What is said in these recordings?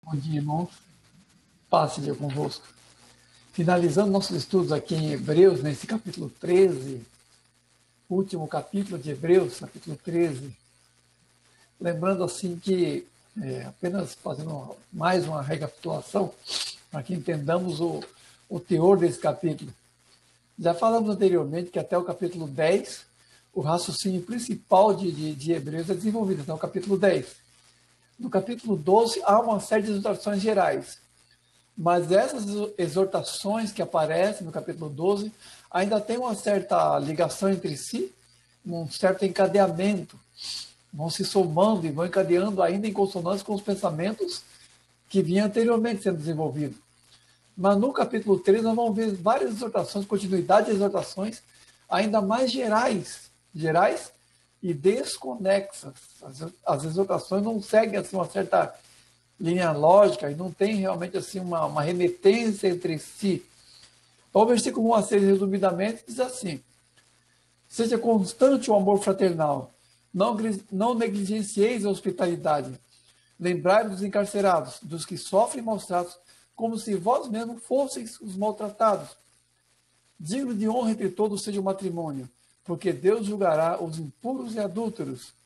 Bom dia, irmãos. Paz seja convosco. Finalizando nossos estudos aqui em Hebreus, nesse capítulo 13, último capítulo de Hebreus, capítulo 13. Lembrando assim que, apenas fazendo mais uma recapitulação, para que entendamos o teor desse capítulo. Já falamos anteriormente que até o capítulo 10, o raciocínio principal de Hebreus é desenvolvido, até o capítulo 10. No capítulo 12, há uma série de exortações gerais. Mas essas exortações que aparecem no capítulo 12 ainda tem uma certa ligação entre si, um certo encadeamento. Vão se somando e vão encadeando ainda em consonância com os pensamentos que vinham anteriormente sendo desenvolvidos. Mas no capítulo 13 nós vamos ver várias exortações, continuidade de exortações ainda mais gerais e desconexas. As exortações não seguem assim uma certa linha lógica e não tem realmente assim uma remetência entre si. Então, o versículo 1 a 6, resumidamente, diz assim: seja constante o amor fraternal, não negligencieis a hospitalidade, lembrai-vos dos encarcerados, dos que sofrem maus tratos, como se vós mesmos fosseis os maltratados. Digno de honra entre todos seja o matrimônio, porque Deus julgará os impuros e adúlteros.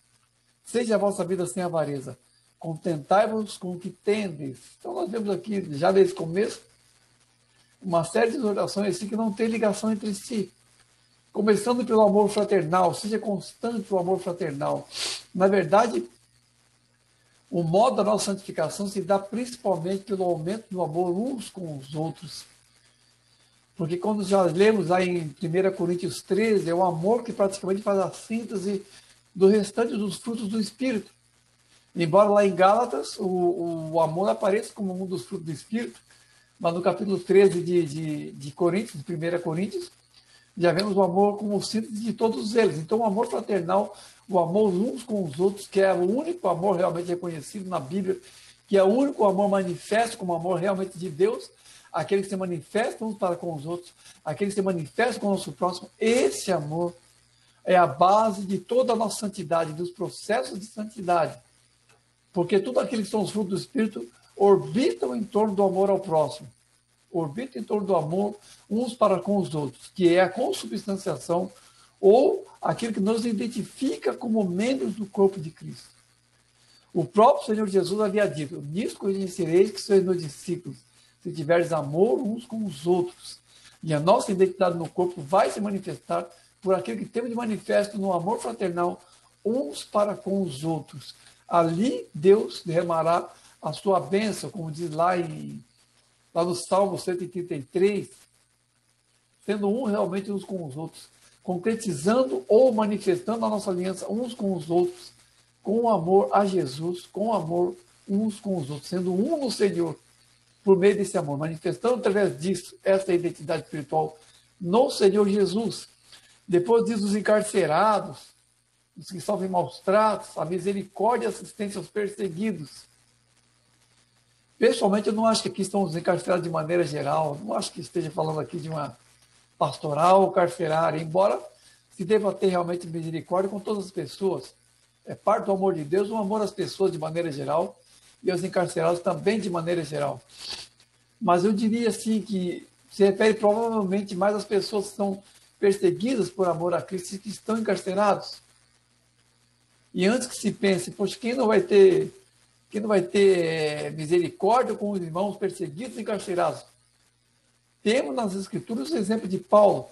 Seja a vossa vida sem avareza, contentai-vos com o que tendes. Então nós vemos aqui, já desde o começo, uma série de exortações assim que não tem ligação entre si. Começando pelo amor fraternal, seja constante o amor fraternal. Na verdade, o modo da nossa santificação se dá principalmente pelo aumento do amor uns com os outros. Porque quando já lemos lá em 1 Coríntios 13, é o amor que praticamente faz a síntese do restante dos frutos do Espírito. Embora lá em Gálatas o amor apareça como um dos frutos do Espírito, mas no capítulo 13 de Coríntios, de 1 Coríntios, já vemos o amor como síntese de todos eles. Então, o amor fraternal, o amor uns com os outros, que é o único amor realmente reconhecido na Bíblia, que é o único amor manifesto como amor realmente de Deus, aquele que se manifesta uns para com os outros, aquele que se manifesta com o nosso próximo. Esse amor é a base de toda a nossa santidade, dos processos de santidade. Porque tudo aquilo que são os frutos do Espírito orbitam em torno do amor ao próximo. Orbitam em torno do amor uns para com os outros, que é a consubstanciação ou aquilo que nos identifica como membros do corpo de Cristo. O próprio Senhor Jesus havia dito: nisso conhecereis que sois meus discípulos, se tiveres amor uns com os outros. E a nossa identidade no corpo vai se manifestar por aquilo que temos de manifesto no amor fraternal uns para com os outros. Ali Deus derramará a sua bênção, como diz lá no Salmo 133, sendo um realmente uns com os outros, concretizando ou manifestando a nossa aliança uns com os outros, com amor a Jesus, com amor uns com os outros, sendo um no Senhor, por meio desse amor, manifestando através disso essa identidade espiritual no Senhor Jesus. Depois diz os encarcerados, os que sofrem maus tratos, a misericórdia e assistência aos perseguidos. Pessoalmente, eu não acho que aqui estão os encarcerados de maneira geral, não acho que esteja falando aqui de uma pastoral ou carcerária, embora se deva ter realmente misericórdia com todas as pessoas. É parte do amor de Deus, o amor às pessoas de maneira geral e aos encarcerados também de maneira geral. Mas eu diria assim que se refere provavelmente mais às pessoas que são perseguidas por amor a Cristo e que estão encarcerados. E antes que se pense, poxa, quem não vai ter misericórdia com os irmãos perseguidos e encarcerados? Temos nas Escrituras o exemplo de Paulo.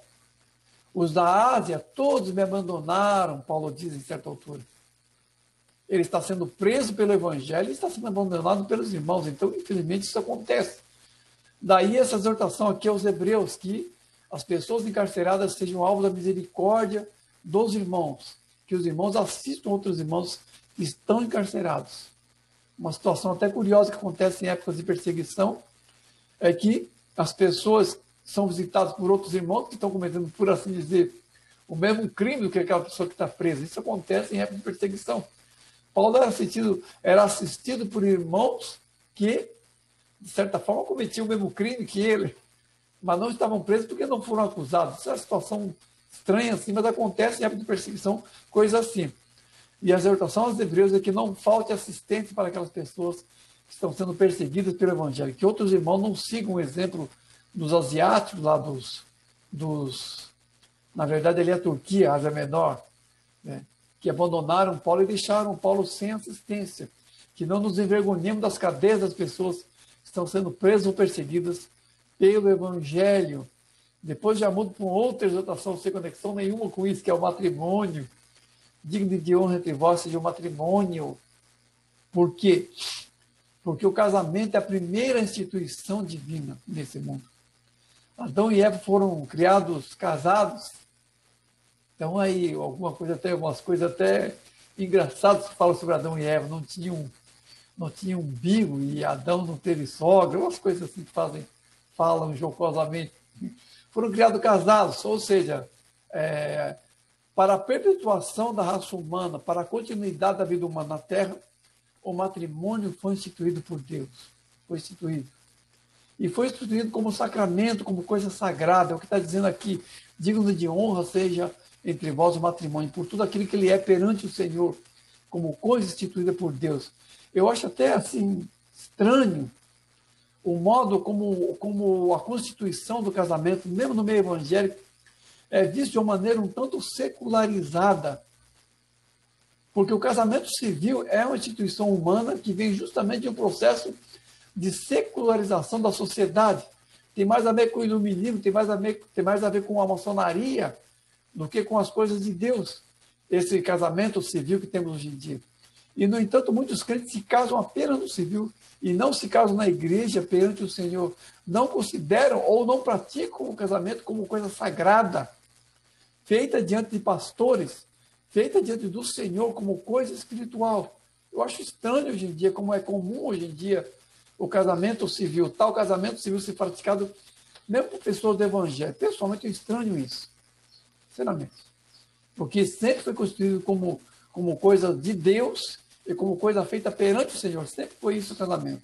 Os da Ásia, todos me abandonaram, Paulo diz em certa altura. Ele está sendo preso pelo Evangelho e está sendo abandonado pelos irmãos. Então, infelizmente, isso acontece. Daí essa exortação aqui aos hebreus, que as pessoas encarceradas sejam alvo da misericórdia dos irmãos, que os irmãos assistam outros irmãos que estão encarcerados. Uma situação até curiosa que acontece em épocas de perseguição é que as pessoas são visitadas por outros irmãos que estão cometendo, por assim dizer, o mesmo crime do que aquela pessoa que está presa. Isso acontece em época de perseguição. Paulo era assistido por irmãos que, de certa forma, cometiam o mesmo crime que ele, mas não estavam presos porque não foram acusados. Isso é uma situação estranha assim, mas acontece em época de perseguição, coisa assim. E a exortação aos hebreus é que não falte assistência para aquelas pessoas que estão sendo perseguidas pelo Evangelho. Que outros irmãos não sigam o exemplo dos asiáticos, lá na verdade, ali é a Turquia, a Ásia Menor, né, que abandonaram Paulo e deixaram Paulo sem assistência. Que não nos envergonhemos das cadeias das pessoas que estão sendo presas ou perseguidas pelo Evangelho. Depois já mudo para outra exortação sem conexão nenhuma com isso, que é o matrimônio. Digno de honra entre vós seja o matrimônio. Por quê? Porque o casamento é a primeira instituição divina nesse mundo. Adão e Eva foram criados casados. Então aí, algumas coisas até engraçadas que falam sobre Adão e Eva. Não tinha umbigo e Adão não teve sogra. Umas coisas assim que falam jocosamente. Foram criados casados, ou seja, para a perpetuação da raça humana, para a continuidade da vida humana na Terra, o matrimônio foi instituído por Deus. Foi instituído. E foi instituído como sacramento, como coisa sagrada. É o que está dizendo aqui. Digno de honra seja entre vós o matrimônio, por tudo aquilo que ele é perante o Senhor, como coisa instituída por Deus. Eu acho até assim estranho o modo como a constituição do casamento, mesmo no meio evangélico, é visto de uma maneira um tanto secularizada. Porque o casamento civil é uma instituição humana que vem justamente de um processo de secularização da sociedade. Tem mais a ver com o iluminismo, tem mais a ver com a maçonaria do que com as coisas de Deus. Esse casamento civil que temos hoje em dia. E, no entanto, muitos crentes se casam apenas no civil e não se casam na igreja perante o Senhor. Não consideram ou não praticam o casamento como coisa sagrada, feita diante de pastores, feita diante do Senhor como coisa espiritual. Eu acho estranho hoje em dia, como é comum hoje em dia o casamento civil, tal casamento civil ser praticado mesmo por pessoas do Evangelho. Pessoalmente, eu estranho isso, sinceramente. Porque sempre foi constituído como coisa de Deus e como coisa feita perante o Senhor. Sempre foi isso o casamento.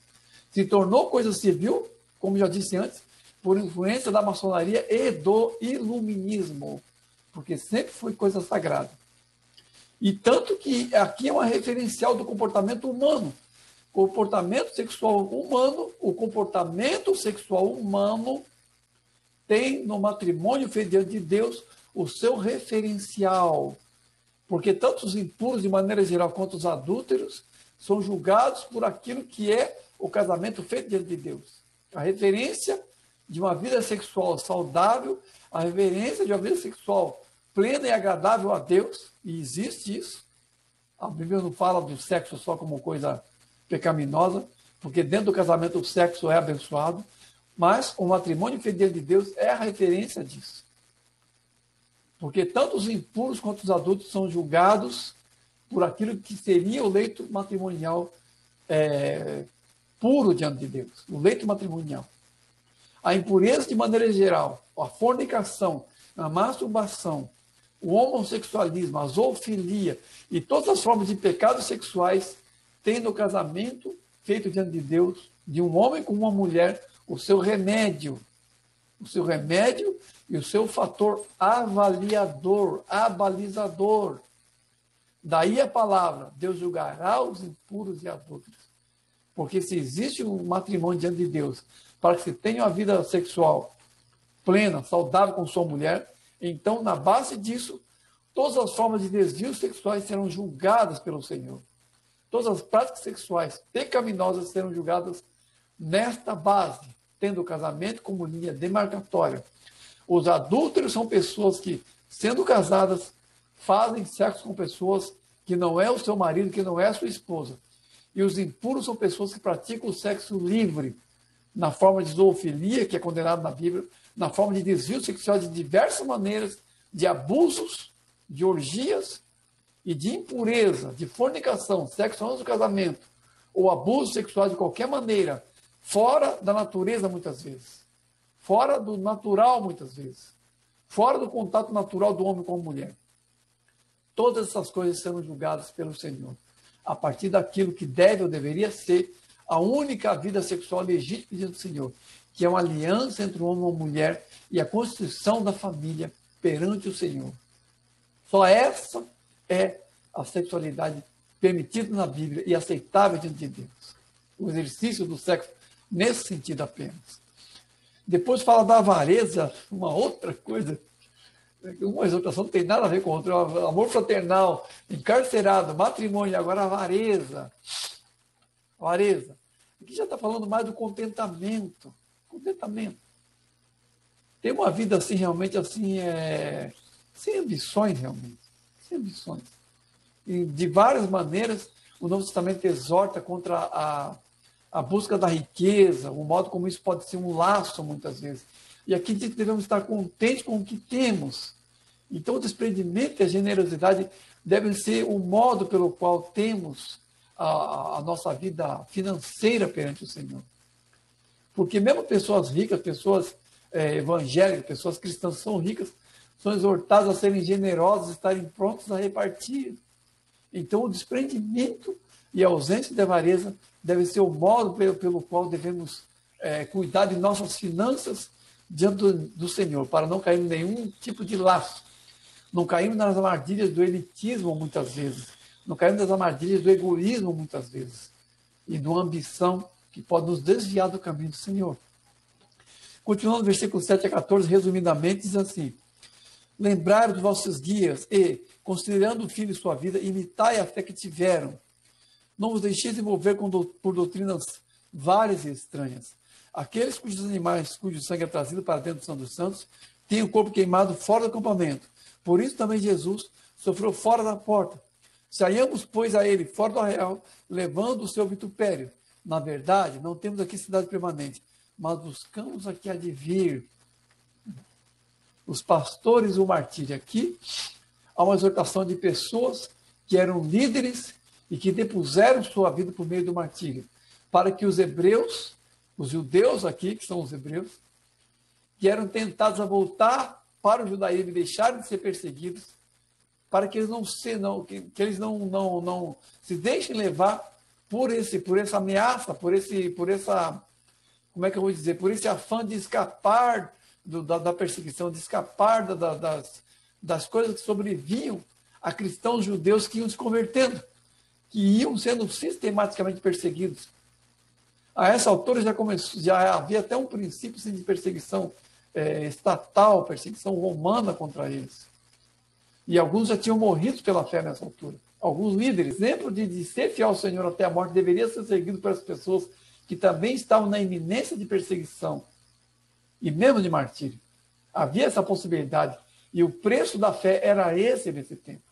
Se tornou coisa civil, como já disse antes, por influência da maçonaria e do iluminismo, porque sempre foi coisa sagrada. E tanto que aqui é uma referencial do comportamento humano. O comportamento sexual humano tem no matrimônio feito diante de Deus o seu referencial. Porque tanto os impuros, de maneira geral, quanto os adúlteros, são julgados por aquilo que é o casamento feito diante de Deus. A referência de uma vida sexual saudável, a referência de uma vida sexual plena e agradável a Deus, e existe isso. A Bíblia não fala do sexo só como coisa pecaminosa, porque dentro do casamento o sexo é abençoado, mas o matrimônio feito diante de Deus é a referência disso. Porque tanto os impuros quanto os adultos são julgados por aquilo que seria o leito matrimonial puro diante de Deus, o leito matrimonial. A impureza de maneira geral, a fornicação, a masturbação, o homossexualismo, a zoofilia e todas as formas de pecados sexuais têm no casamento feito diante de Deus, de um homem com uma mulher, o seu remédio e o seu fator avaliador, abalizador. Daí a palavra, Deus julgará os impuros e adúlteros. Porque se existe um matrimônio diante de Deus, para que se tenha uma vida sexual plena, saudável com sua mulher, então, na base disso, todas as formas de desvios sexuais serão julgadas pelo Senhor. Todas as práticas sexuais pecaminosas serão julgadas nesta base, tendo o casamento como linha demarcatória. Os adúlteros são pessoas que, sendo casadas, fazem sexo com pessoas que não é o seu marido, que não é a sua esposa. E os impuros são pessoas que praticam o sexo livre, na forma de zoofilia, que é condenado na Bíblia, na forma de desvio sexual de diversas maneiras, de abusos, de orgias e de impureza, de fornicação, sexo antes do casamento, ou abuso sexual de qualquer maneira, fora da natureza muitas vezes, fora do natural muitas vezes, fora do contato natural do homem com a mulher. Todas essas coisas serão julgadas pelo Senhor, a partir daquilo que deve ou deveria ser a única vida sexual legítima diante do Senhor, que é uma aliança entre o homem e a mulher e a constituição da família perante o Senhor. Só essa é a sexualidade permitida na Bíblia e aceitável diante de Deus. o exercício do sexo nesse sentido apenas. Depois fala da avareza, uma outra coisa, uma exortação não tem nada a ver com outra, amor fraternal, encarcerado, matrimônio, agora avareza. Avareza. Aqui já está falando mais do contentamento. Contentamento. Ter uma vida assim, realmente, assim, sem ambições, realmente. Sem ambições. E de várias maneiras, o Novo Testamento exorta contra a busca da riqueza, o modo como isso pode ser um laço, muitas vezes. E aqui diz que devemos estar contentes com o que temos. Então, o desprendimento e a generosidade devem ser o modo pelo qual temos a nossa vida financeira perante o Senhor. Porque mesmo pessoas ricas, pessoas evangélicas, pessoas cristãs são ricas, são exortadas a serem generosas, estarem prontos a repartir. Então, o desprendimento e a ausência de avareza deve ser o modo pelo qual devemos cuidar de nossas finanças diante do Senhor, para não cair em nenhum tipo de laço. Não caímos nas armadilhas do elitismo, muitas vezes. Não caímos nas armadilhas do egoísmo, muitas vezes. E de uma ambição que pode nos desviar do caminho do Senhor. Continuando no versículo 7 a 14, resumidamente, diz assim: lembrai dos vossos dias e, considerando o fim de sua vida, imitai a fé que tiveram. Não vos deixeis envolver por doutrinas várias e estranhas. Aqueles cujos animais, cujo sangue é trazido para dentro do Santo dos Santos, têm o corpo queimado fora do acampamento. Por isso também Jesus sofreu fora da porta. Saiamos, pois, a ele fora do arraial, levando o seu vitupério. Na verdade, não temos aqui cidade permanente, mas buscamos aqui a de vir. Os pastores e o martírio. Aqui há uma exortação de pessoas que eram líderes e que depuseram sua vida por meio do martírio, para que os hebreus, os judeus aqui, que são os hebreus, que eram tentados a voltar para o judaísmo e deixarem de ser perseguidos, para que eles não se deixem levar por essa ameaça, por essa, como é que eu vou dizer, por esse afã de escapar da perseguição, de escapar das coisas que sobrevinham a cristãos judeus que iam se convertendo, que iam sendo sistematicamente perseguidos. A essa altura já havia até um princípio de perseguição estatal, perseguição romana contra eles. E alguns já tinham morrido pela fé nessa altura. Alguns líderes, exemplo de ser fiel ao Senhor até a morte, deveria ser seguido pelas pessoas que também estavam na iminência de perseguição e mesmo de martírio. Havia essa possibilidade. E o preço da fé era esse nesse tempo.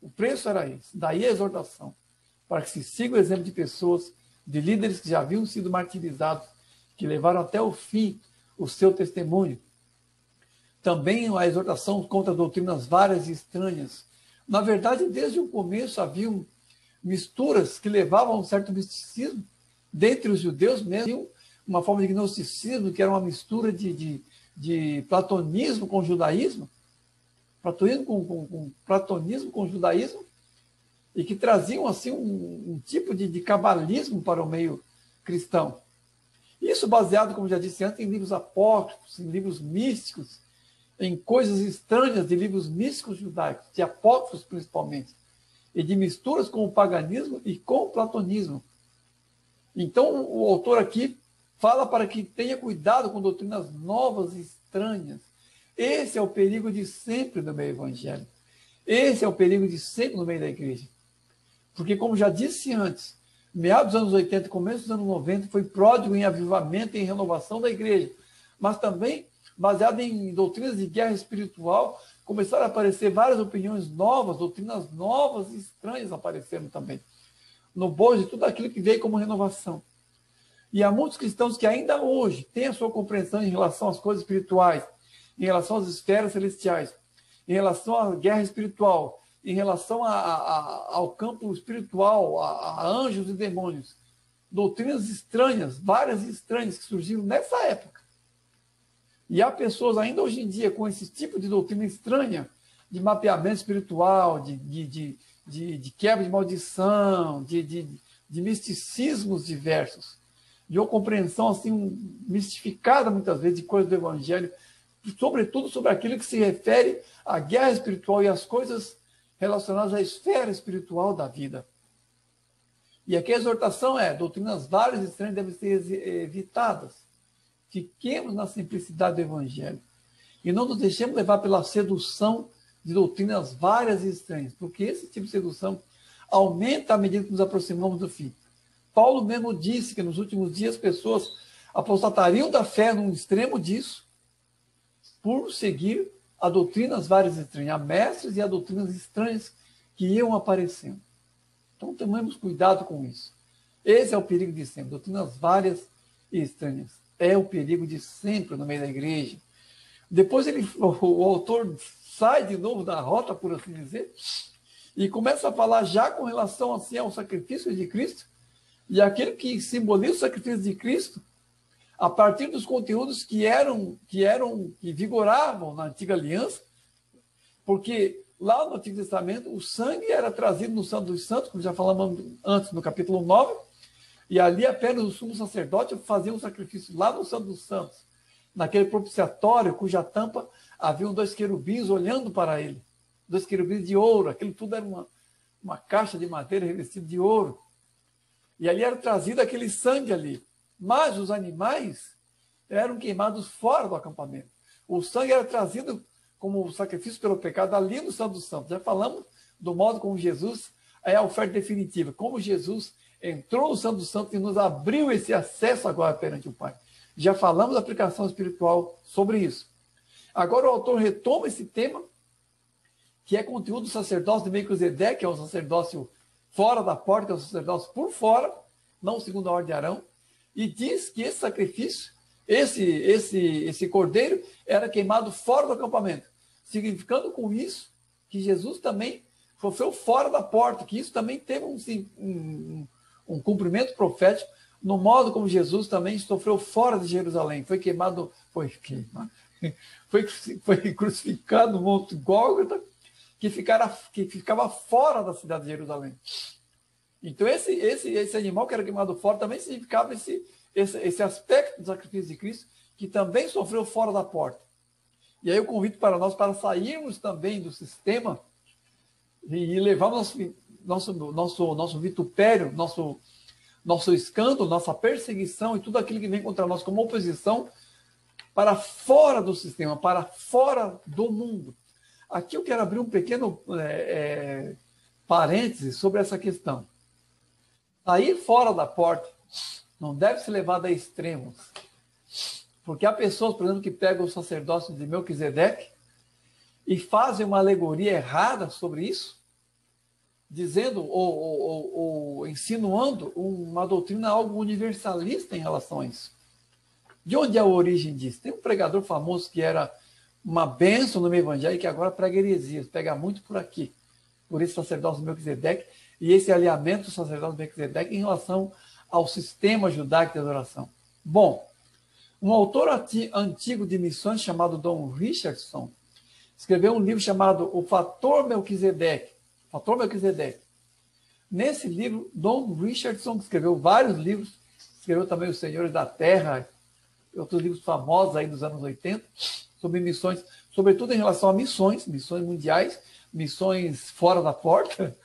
O preço era esse. Daí a exortação, para que se siga o exemplo de pessoas, de líderes que já haviam sido martirizados, que levaram até o fim o seu testemunho. Também a exortação contra doutrinas várias e estranhas. Na verdade, desde o começo haviam misturas que levavam a um certo misticismo. Dentre os judeus mesmo, uma forma de gnosticismo, que era uma mistura de platonismo com judaísmo, platonismo com judaísmo, e que traziam assim um tipo de cabalismo para o meio cristão. Isso baseado, como já disse antes, em livros apócrifos, em livros místicos, em coisas estranhas de livros místicos judaicos, de apócrifos principalmente, e de misturas com o paganismo e com o platonismo. Então, o autor aqui fala para que tenha cuidado com doutrinas novas e estranhas. Esse é o perigo de sempre no meio evangélico. Esse é o perigo de sempre no meio da igreja. Porque, como já disse antes, meados dos anos 80 e começo dos anos 90 foi pródigo em avivamento e em renovação da igreja, mas também, baseado em doutrinas de guerra espiritual, começaram a aparecer várias opiniões novas, doutrinas novas e estranhas apareceram também, no bojo de tudo aquilo que veio como renovação. E há muitos cristãos que ainda hoje têm a sua compreensão em relação às coisas espirituais, em relação às esferas celestiais, em relação à guerra espiritual, em relação ao campo espiritual, a anjos e demônios. Doutrinas estranhas, várias estranhas, que surgiram nessa época. E há pessoas ainda hoje em dia com esse tipo de doutrina estranha, de mapeamento espiritual, de quebra de maldição, de misticismos diversos, de uma compreensão assim mistificada muitas vezes de coisas do Evangelho, sobretudo sobre aquilo que se refere à guerra espiritual e às coisas relacionadas à esfera espiritual da vida. E aqui a exortação é: doutrinas várias e estranhas devem ser evitadas. Fiquemos na simplicidade do Evangelho. E não nos deixemos levar pela sedução de doutrinas várias e estranhas, porque esse tipo de sedução aumenta à medida que nos aproximamos do fim. Paulo mesmo disse que nos últimos dias pessoas apostatariam da fé num extremo disso, por seguir a doutrinas várias e estranhas, a mestres e a doutrinas estranhas que iam aparecendo. Então, tomemos cuidado com isso. Esse é o perigo de sempre. Doutrinas várias e estranhas. É o perigo de sempre no meio da igreja. Depois o autor sai de novo da rota, por assim dizer, e começa a falar já com relação assim, ao sacrifício de Cristo, e aquele que simboliza o sacrifício de Cristo, a partir dos conteúdos que vigoravam na antiga aliança, porque lá no Antigo Testamento o sangue era trazido no Santo dos Santos, como já falamos antes no capítulo 9, e ali apenas o sumo sacerdote fazia um sacrifício lá no Santo dos Santos, naquele propiciatório cuja tampa haviam 2 querubins olhando para ele, 2 querubins de ouro, aquilo tudo era uma caixa de madeira revestida de ouro, e ali era trazido aquele sangue ali. Mas os animais eram queimados fora do acampamento. O sangue era trazido como sacrifício pelo pecado ali no Santo dos Santos. Já falamos do modo como Jesus é a oferta definitiva. Como Jesus entrou no Santo dos Santos e nos abriu esse acesso agora perante o Pai. Já falamos da aplicação espiritual sobre isso. Agora o autor retoma esse tema, que é conteúdo do sacerdócio de Melquisedeque, que é o sacerdócio fora da porta, que é o sacerdócio por fora, não segundo a ordem de Arão, e diz que esse sacrifício, esse cordeiro, era queimado fora do acampamento, significando com isso que Jesus também sofreu fora da porta, que isso também teve um cumprimento profético no modo como Jesus também sofreu fora de Jerusalém, foi crucificado no Monte Gólgota, que ficava fora da cidade de Jerusalém. Então, esse animal que era queimado fora também significava esse aspecto do sacrifício de Cristo, que também sofreu fora da porta. E aí eu convido para nós, para sairmos também do sistema e levarmos nosso vitupério, nosso escândalo, nossa perseguição e tudo aquilo que vem contra nós como oposição para fora do sistema, para fora do mundo. Aqui eu quero abrir um pequeno parêntese sobre essa questão. Sair fora da porta não deve ser levado a extremos. Porque há pessoas, por exemplo, que pegam o sacerdócio de Melquisedeque e fazem uma alegoria errada sobre isso, dizendo ou insinuando uma doutrina algo universalista em relação a isso. De onde é a origem disso? Tem um pregador famoso que era uma bênção no meio evangélico que agora prega heresias, pega muito por aqui, por esse sacerdócio de Melquisedeque e esse alinhamento do sacerdócio de Melquisedeque em relação ao sistema judaico de adoração. Bom, um autor antigo de missões chamado Don Richardson escreveu um livro chamado O Fator Melquisedeque. Fator Melquisedeque. Nesse livro, Don Richardson escreveu vários livros, escreveu também Os Senhores da Terra, outros livros famosos aí dos anos 80, sobre missões, sobretudo em relação a missões mundiais, missões fora da porta,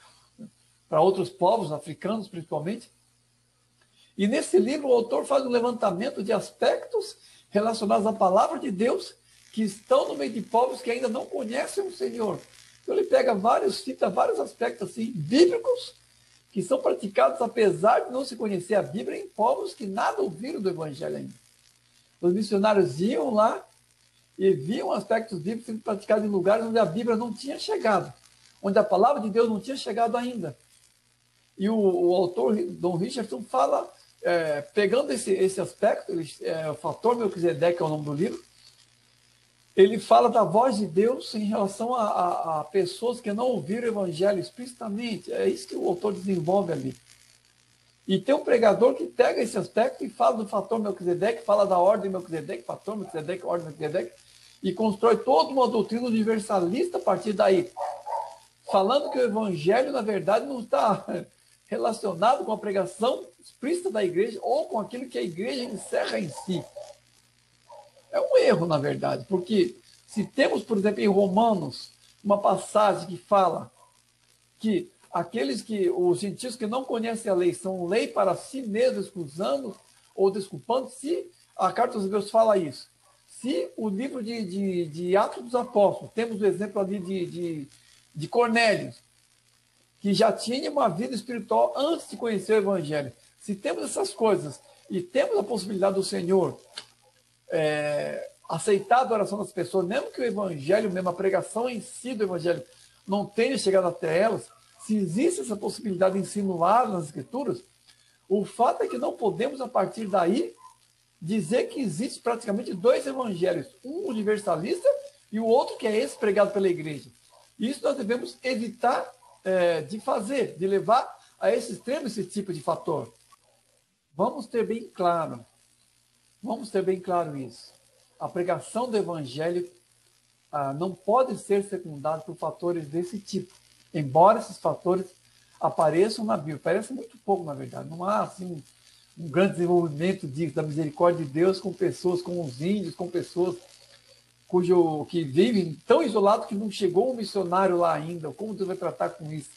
para outros povos, africanos principalmente. E nesse livro o autor faz um levantamento de aspectos relacionados à palavra de Deus que estão no meio de povos que ainda não conhecem o Senhor. Então ele cita vários aspectos assim, bíblicos que são praticados apesar de não se conhecer a Bíblia em povos que nada ouviram do Evangelho ainda. Os missionários iam lá e viam aspectos bíblicos sendo praticados em lugares onde a Bíblia não tinha chegado, onde a palavra de Deus não tinha chegado ainda. E o autor, Don Richardson, fala, pegando esse aspecto, o Fator Melquisedeque é o nome do livro, ele fala da voz de Deus em relação a pessoas que não ouviram o Evangelho explicitamente. É isso que o autor desenvolve ali. E tem um pregador que pega esse aspecto e fala do Fator Melquisedeque, fala da ordem Melquisedeque, Fator Melquisedeque, ordem Melquisedeque, e constrói toda uma doutrina universalista a partir daí, falando que o Evangelho, na verdade, não está relacionado com a pregação explícita da igreja ou com aquilo que a igreja encerra em si. É um erro, na verdade, porque se temos, por exemplo, em Romanos, uma passagem que fala que os gentios que não conhecem a lei são lei para si mesmos, excusando ou desculpando, se a carta aos Hebreus fala isso. Se o livro de Atos dos Apóstolos, temos o exemplo ali de Cornélio, que já tinha uma vida espiritual antes de conhecer o Evangelho. Se temos essas coisas e temos a possibilidade do Senhor aceitar a adoração das pessoas, mesmo que o Evangelho, mesmo a pregação em si do Evangelho, não tenha chegado até elas, se existe essa possibilidade insinuada nas Escrituras, o fato é que não podemos, a partir daí, dizer que existe praticamente dois evangelhos, um universalista e o outro que é esse pregado pela igreja. Isso nós devemos evitar de fazer, de levar a esse extremo esse tipo de fator. Vamos ter bem claro isso. A pregação do evangelho não pode ser secundada por fatores desse tipo, embora esses fatores apareçam na Bíblia. Parece muito pouco, na verdade. Não há assim um grande desenvolvimento da misericórdia de Deus com pessoas, com os índios, com pessoas que vivem tão isolados que não chegou um missionário lá ainda. Como Deus vai tratar com isso?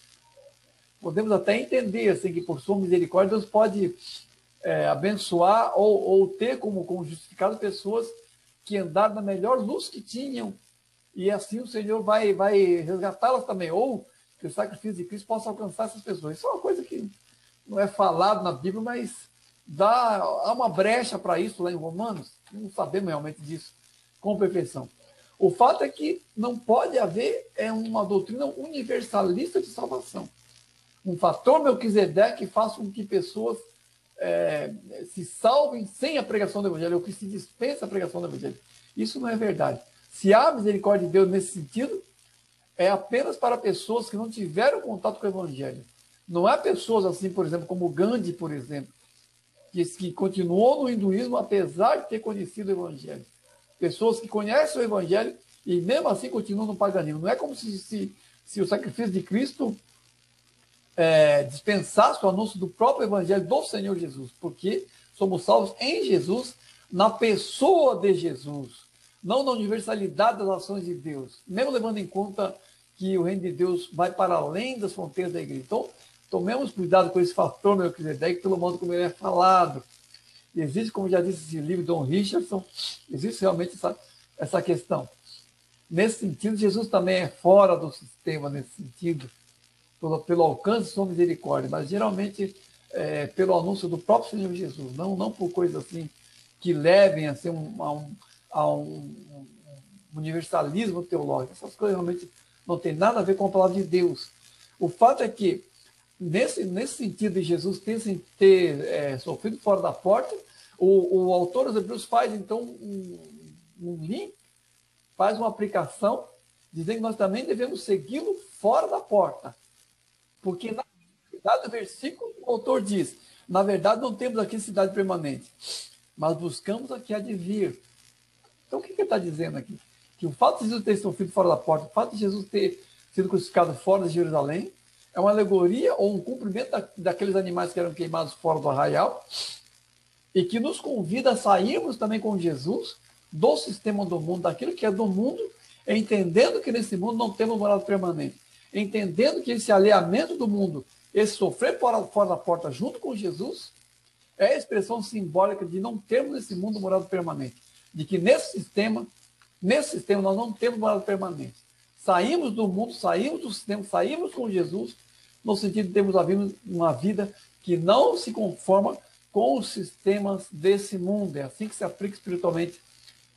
Podemos até entender assim, que por sua misericórdia Deus pode abençoar ou ter como justificado pessoas que andaram na melhor luz que tinham, e assim o Senhor vai resgatá-las também, ou que o sacrifício de Cristo possa alcançar essas pessoas. Isso é uma coisa que não é falado na Bíblia, mas há uma brecha para isso lá em Romanos. Não sabemos realmente disso com perfeição. O fato é que não pode haver uma doutrina universalista de salvação. Um fator Melquisedeque que faça com que pessoas se salvem sem a pregação do Evangelho, ou que se dispensa a pregação do Evangelho. Isso não é verdade. Se há misericórdia de Deus nesse sentido, é apenas para pessoas que não tiveram contato com o Evangelho. Não há pessoas assim, por exemplo, como Gandhi, por exemplo, que continuou no hinduísmo apesar de ter conhecido o Evangelho. Pessoas que conhecem o Evangelho e mesmo assim continuam no paganismo. Não é como se o sacrifício de Cristo dispensasse o anúncio do próprio Evangelho do Senhor Jesus, porque somos salvos em Jesus, na pessoa de Jesus, não na universalidade das ações de Deus, mesmo levando em conta que o reino de Deus vai para além das fronteiras da igreja. Então, tomemos cuidado com esse fator, Melquisedeque, pelo modo como ele é falado. E existe, como já disse esse livro, Don Richardson, existe realmente essa questão. Nesse sentido, Jesus também é fora do sistema, nesse sentido, pelo alcance de sua misericórdia, mas geralmente pelo anúncio do próprio Senhor Jesus, não por coisas assim que levem a ser um universalismo teológico. Essas coisas realmente não tem nada a ver com a palavra de Deus. O fato é que, nesse sentido de Jesus ter sofrido fora da porta, o autor dos Hebreus faz, então, um link, faz uma aplicação, dizendo que nós também devemos segui-lo fora da porta. Porque, na verdade, o versículo, o autor diz, na verdade, não temos aqui cidade permanente, mas buscamos a que há de vir. Então, o que ele está dizendo aqui? Que o fato de Jesus ter sofrido fora da porta, o fato de Jesus ter sido crucificado fora de Jerusalém, é uma alegoria ou um cumprimento daqueles animais que eram queimados fora do arraial, e que nos convida a sairmos também com Jesus do sistema do mundo, daquilo que é do mundo, entendendo que nesse mundo não temos morada permanente, entendendo que esse alheamento do mundo, esse sofrer fora da porta junto com Jesus, é a expressão simbólica de não termos nesse mundo morada permanente, de que nesse sistema nós não temos morada permanente. Saímos do mundo, saímos do sistema, saímos com Jesus, no sentido de termos uma vida que não se conforma com os sistemas desse mundo. É assim que se aplica espiritualmente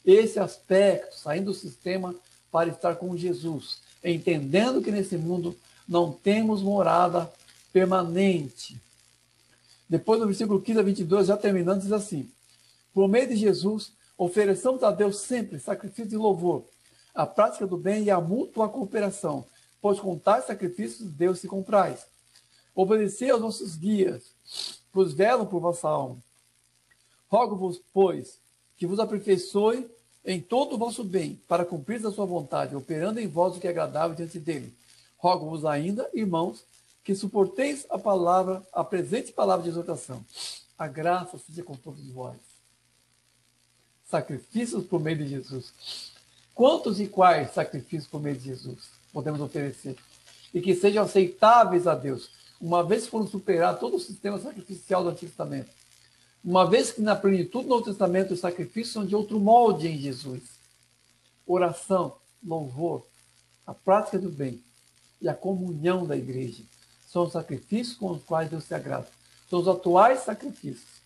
esse aspecto, saindo do sistema para estar com Jesus, entendendo que nesse mundo não temos morada permanente. Depois, no versículo 15 a 22, já terminando, diz assim: por meio de Jesus, ofereçamos a Deus sempre sacrifício de louvor, a prática do bem e a mútua cooperação, pois com tais sacrifícios Deus se compraz. Obedecei aos nossos guias, pois velam por vossa alma. Rogo-vos, pois, que vos aperfeiçoe em todo o vosso bem, para cumprir a sua vontade, operando em vós o que é agradável diante dele. Rogo-vos ainda, irmãos, que suporteis a presente palavra de exortação. A graça seja com todos vós. Sacrifícios por meio de Jesus. Quantos e quais sacrifícios por meio de Jesus podemos oferecer? e que sejam aceitáveis a Deus, uma vez que foram superar todo o sistema sacrificial do Antigo Testamento, uma vez que na plenitude do Novo Testamento os sacrifícios são de outro molde em Jesus. Oração, louvor, a prática do bem e a comunhão da igreja são os sacrifícios com os quais Deus se agrada. São os atuais sacrifícios.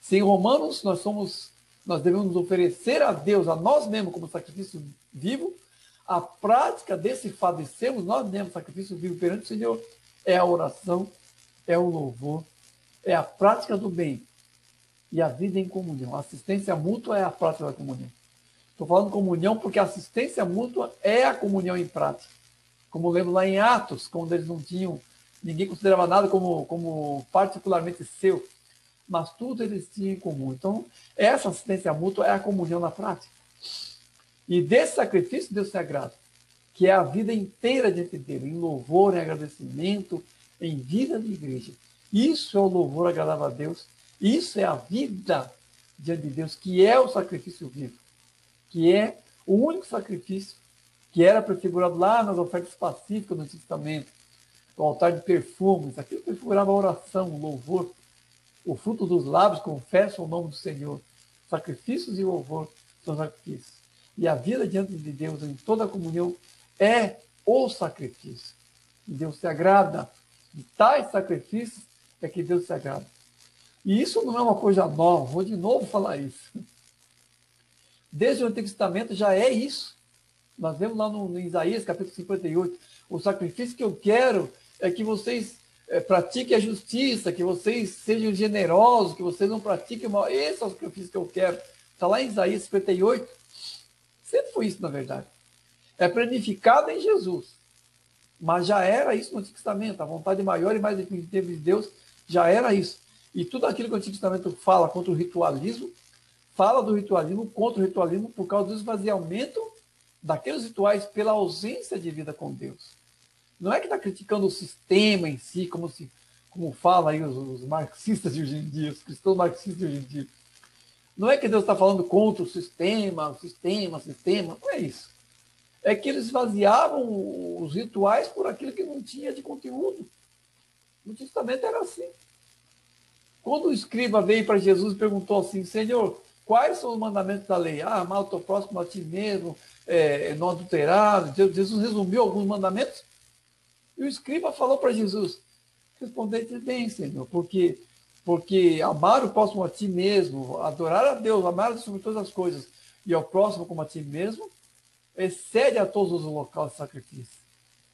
Se em Romanos nós devemos oferecer a Deus, a nós mesmos, como sacrifício vivo, a prática desse fato de sermos nós mesmos sacrifício vivo perante o Senhor é a oração, é o louvor, é a prática do bem e a vida em comunhão. A assistência mútua é a prática da comunhão. Estou falando comunhão porque a assistência mútua é a comunhão em prática. Como lembro lá em Atos, quando eles não tinham, ninguém considerava nada como particularmente seu, mas tudo eles tinham em comum. Então, essa assistência mútua é a comunhão na prática. E desse sacrifício Deus se agrada, que é a vida inteira diante dele, em louvor, em agradecimento, em vida de igreja. Isso é o louvor agradável a Deus, isso é a vida diante de Deus, que é o sacrifício vivo, que é o único sacrifício que era prefigurado lá nas ofertas pacíficas do Antigo Testamento, o altar de perfumes, aquilo prefigurava a oração, o louvor, o fruto dos lábios confessa o nome do Senhor. Sacrifícios e louvor são sacrifícios. E a vida diante de Deus, em toda a comunhão, é o sacrifício. E Deus se agrada. De tais sacrifícios é que Deus se agrada. E isso não é uma coisa nova, vou de novo falar isso. Desde o Antigo Testamento já é isso. Nós vemos lá no Isaías, capítulo 58, o sacrifício que eu quero é que vocês pratiquem a justiça, que vocês sejam generosos, que vocês não pratiquem o mal. Esse é o sacrifício que eu quero. Está lá em Isaías 58. Sempre foi isso, na verdade. É planificado em Jesus. Mas já era isso no Antigo Testamento. A vontade maior e mais definitiva de Deus já era isso. E tudo aquilo que o Antigo Testamento fala contra o ritualismo, fala do ritualismo contra o ritualismo por causa do esvaziamento daqueles rituais pela ausência de vida com Deus. Não é que está criticando o sistema em si, como falam aí os marxistas de hoje em dia, os cristãos marxistas de hoje em dia. Não é que Deus está falando contra o sistema. Não é isso. É que eles esvaziavam os rituais por aquilo que não tinha de conteúdo. No Antigo Testamento era assim. Quando o escriba veio para Jesus e perguntou assim, Senhor, quais são os mandamentos da lei? Amar o teu próximo a ti mesmo, não adulterar. Jesus resumiu alguns mandamentos. E o escriba falou para Jesus, respondente bem, Senhor, porque amar o próximo a ti mesmo, adorar a Deus, amar sobre todas as coisas, e ao próximo como a ti mesmo, excede a todos os locais de sacrifício.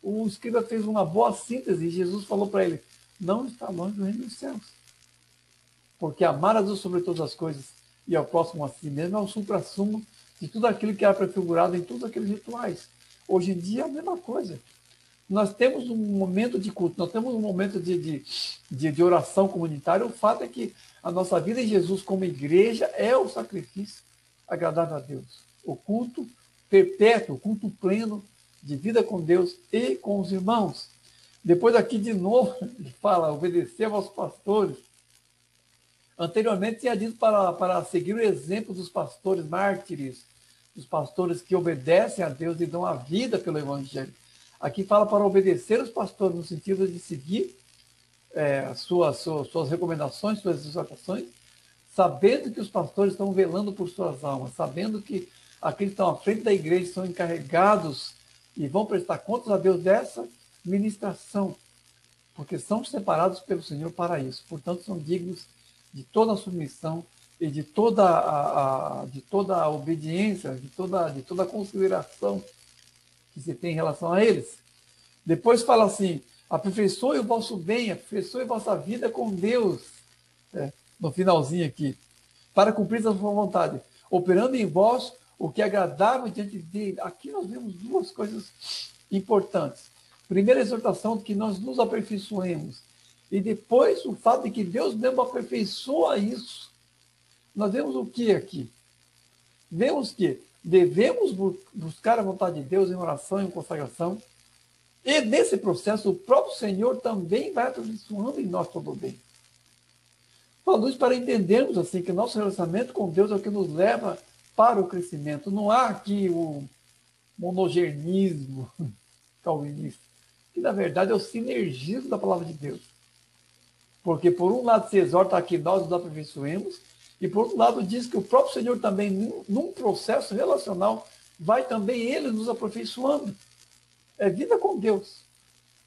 O escriba fez uma boa síntese e Jesus falou para ele, não está longe do reino dos céus. Porque amar a Deus sobre todas as coisas e ao próximo a si mesmo é o supra-sumo de tudo aquilo que era prefigurado em todos aqueles rituais. Hoje em dia é a mesma coisa. Nós temos um momento de culto, nós temos um momento de oração comunitária. O fato é que a nossa vida em Jesus como igreja é o sacrifício agradável a Deus. O culto perpétuo, o culto pleno de vida com Deus e com os irmãos. Depois aqui de novo, ele fala, obedecer aos pastores. Anteriormente tinha dito para seguir o exemplo dos pastores mártires, dos pastores que obedecem a Deus e dão a vida pelo Evangelho. Aqui fala para obedecer os pastores, no sentido de seguir suas recomendações, suas exortações, sabendo que os pastores estão velando por suas almas, sabendo que aqueles que estão à frente da igreja são encarregados e vão prestar contas a Deus dessa ministração, porque são separados pelo Senhor para isso. Portanto, são dignos de toda a submissão e de toda a obediência, de toda a consideração que se tem em relação a eles. Depois fala assim, aperfeiçoe o vosso bem, aperfeiçoe a vossa vida com Deus, no finalzinho aqui, para cumprir a sua vontade, operando em vós o que é agradável diante dele. Aqui nós vemos duas coisas importantes. Primeiro, a exortação de que nós nos aperfeiçoemos, e depois o fato de que Deus mesmo aperfeiçoa isso. Nós vemos o que aqui? Vemos que devemos buscar a vontade de Deus em oração e em consagração, e nesse processo o próprio Senhor também vai aperfeiçoando em nós todo o bem. Falo isso para entendermos assim, que o nosso relacionamento com Deus é o que nos leva para o crescimento. Não há aqui o monogenismo calvinista, que na verdade é o sinergismo da palavra de Deus. Porque por um lado se exorta a que nós nos aperfeiçoemos, e por outro lado diz que o próprio Senhor também, num processo relacional, vai também Ele nos aperfeiçoando. É vida com Deus,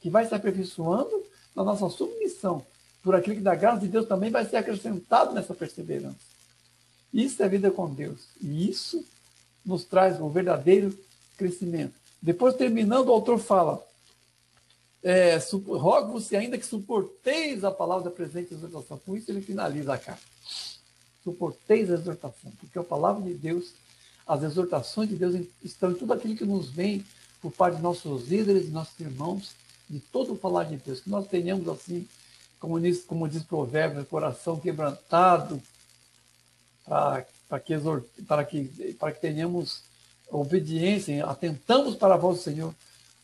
que vai se aperfeiçoando na nossa submissão, por aquilo que da graça de Deus também vai ser acrescentado nessa perseverança. Isso é vida com Deus. E isso nos traz um verdadeiro crescimento. Depois, terminando, o autor fala, rogo-vos ainda que suporteis a palavra da presente exortação. Com isso ele finaliza a carta. Suporteis a exortação, porque a palavra de Deus, as exortações de Deus estão em tudo aquilo que nos vem por parte de nossos líderes, de nossos irmãos, de todo o falar de Deus. Que nós tenhamos assim, como diz Provérbios, coração quebrantado, para que tenhamos obediência, atentamos para a voz do Senhor,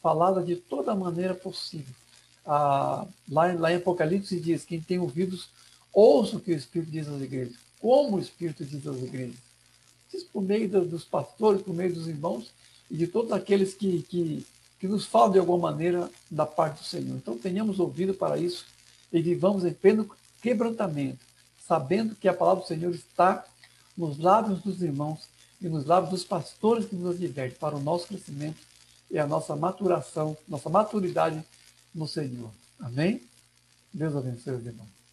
falada de toda maneira possível. Lá em Apocalipse diz, quem tem ouvidos, ouça o que o Espírito diz às igrejas. Como o Espírito diz às igrejas. Diz por meio dos pastores, por meio dos irmãos e de todos aqueles que nos falam de alguma maneira da parte do Senhor. Então tenhamos ouvido para isso e vivamos em pleno quebrantamento, sabendo que a palavra do Senhor está nos lábios dos irmãos e nos lábios dos pastores que nos advertem para o nosso crescimento e a nossa maturação, nossa maturidade no Senhor. Amém? Deus abençoe os irmãos.